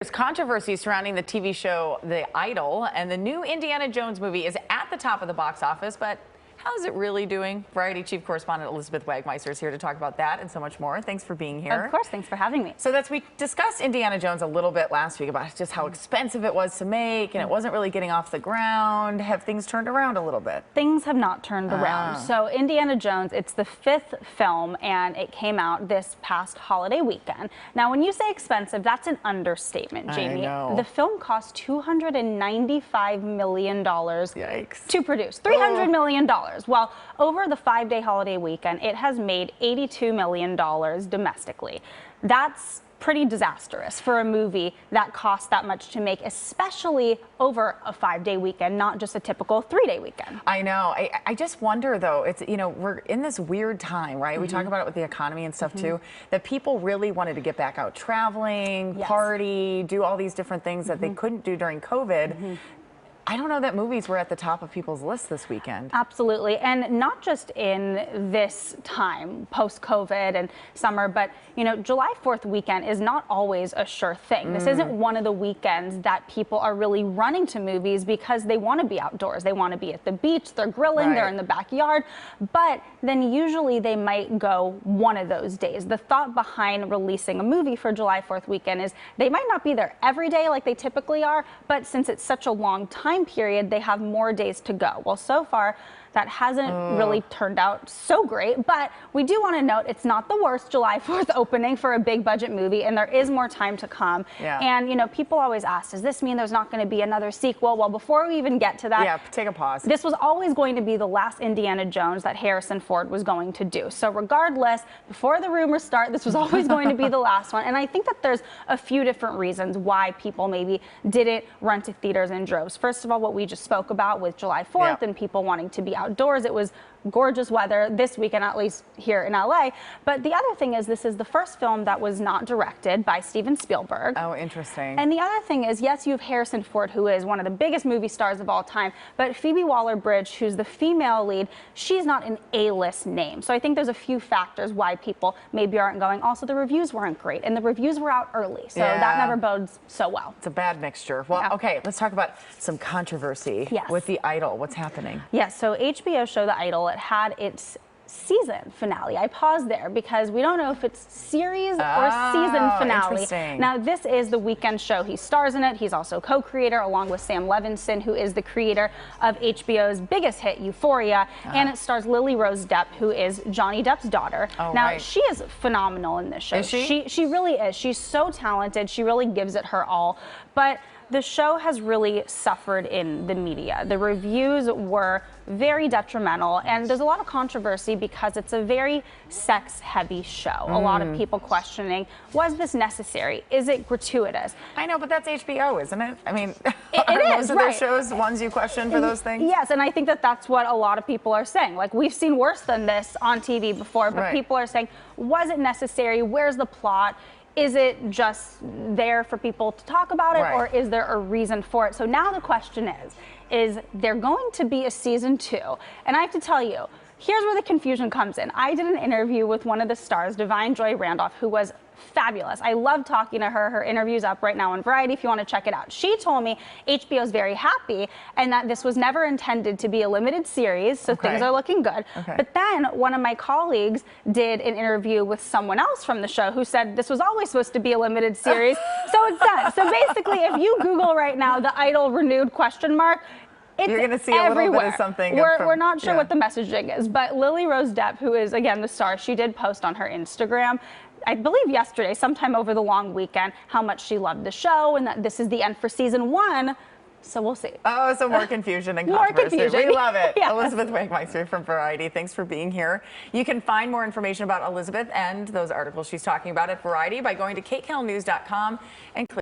There's controversy surrounding the TV show The Idol, and the new Indiana Jones movie is at the top of the box office, but how is it really doing? Variety Chief Correspondent Elizabeth Wagmeister is here to talk about that and so much more. Thanks for being here. Of course, thanks for having me. So we discussed Indiana Jones a little bit last week about just how expensive it was to make, and it wasn't really getting off the ground. Have things turned around a little bit? Things have not turned around. So Indiana Jones, it's the 5th film, and it came out this past holiday weekend. Now, when you say expensive, that's an understatement, Jamie. I know. The film cost $295 million Yikes. to produce. $300 million. Well, over the 5-day holiday weekend, it has made $82 million domestically. That's pretty disastrous for a movie that costs that much to make, especially over a 5-day weekend, not just a typical 3-day weekend. I know. I just wonder, though, it's, you know, we're in this weird time, right? We talk about it with the economy and stuff, too, that people really wanted to get back out traveling, party, do all these different things that they couldn't do during COVID. I don't know that movies were at the top of people's lists this weekend. Absolutely, and not just in this time, post-COVID and summer, but, you know, July 4th weekend is not always a sure thing. This isn't one of the weekends that people are really running to movies because they want to be outdoors. They want to be at the beach, they're grilling, they're in the backyard, but then usually they might go one of those days. The thought behind releasing a movie for July 4th weekend is they might not be there every day like they typically are, but since it's such a long time period, they have more days to go. Well, so far, that hasn't really turned out so great, but we do want to note it's not the worst July 4th opening for a big budget movie, and there is more time to come. And, you know, people always ask, does this mean there's not going to be another sequel? Well, before we even get to that, take a pause. This was always going to be the last Indiana Jones that Harrison Ford was going to do. So regardless, before the rumors start, this was always going to be the last one. And I think that there's a few different reasons why people maybe didn't run to theaters in droves. First of all, what we just spoke about with July 4th and people wanting to be outdoors. It was gorgeous weather this weekend, at least here in LA. But the other thing is, this is the first film that was not directed by Steven Spielberg. Oh, interesting. And the other thing is, yes, you have Harrison Ford, who is one of the biggest movie stars of all time, but Phoebe Waller-Bridge, who's the female lead, she's not an A-list name. So I think there's a few factors why people maybe aren't going. Also, the reviews weren't great, and the reviews were out early, so that never bodes so well. It's a bad mixture. Well, okay, let's talk about some controversy with The Idol. What's happening? Yes, so HBO show The Idol, it had its season finale. I paused there because we don't know if it's series or season finale. Now, this is the weekend show. He stars in it. He's also co-creator along with Sam Levinson, who is the creator of HBO's biggest hit, Euphoria. And it stars Lily Rose Depp, who is Johnny Depp's daughter. Now, she is phenomenal in this show. Is she? She really is. She's so talented. She really gives it her all. But the show has really suffered in the media. The reviews were very detrimental, and there's a lot of controversy because it's a very sex-heavy show. A lot of people questioning, was this necessary? Is it gratuitous? I know, but that's HBO, isn't it? I mean, most of their shows ones you question for those things? Yes, and I think that that's what a lot of people are saying. Like, we've seen worse than this on TV before, but people are saying, was it necessary? Where's the plot? Is it just there for people to talk about it, or is there a reason for it? So now the question is there going to be a season 2? And I have to tell you, here's where the confusion comes in. I did an interview with one of the stars, Divine Joy Randolph, who was fabulous. I love talking to her. Her interview's up right now on Variety if you want to check it out. She told me HBO is very happy and that this was never intended to be a limited series, so things are looking good. But then one of my colleagues did an interview with someone else from the show who said this was always supposed to be a limited series. So it's done. So basically, if you Google right now, The Idol renewed ? You're going to see a little bit of something. We're not sure what the messaging is, but Lily Rose Depp, who is, again, the star, she did post on her Instagram, I believe yesterday, sometime over the long weekend, how much she loved the show and that this is the end for season 1. So we'll see. Oh, so more confusion and controversy. We love it. Elizabeth Wagmeister from Variety, thanks for being here. You can find more information about Elizabeth and those articles she's talking about at Variety by going to kknlnews.com and click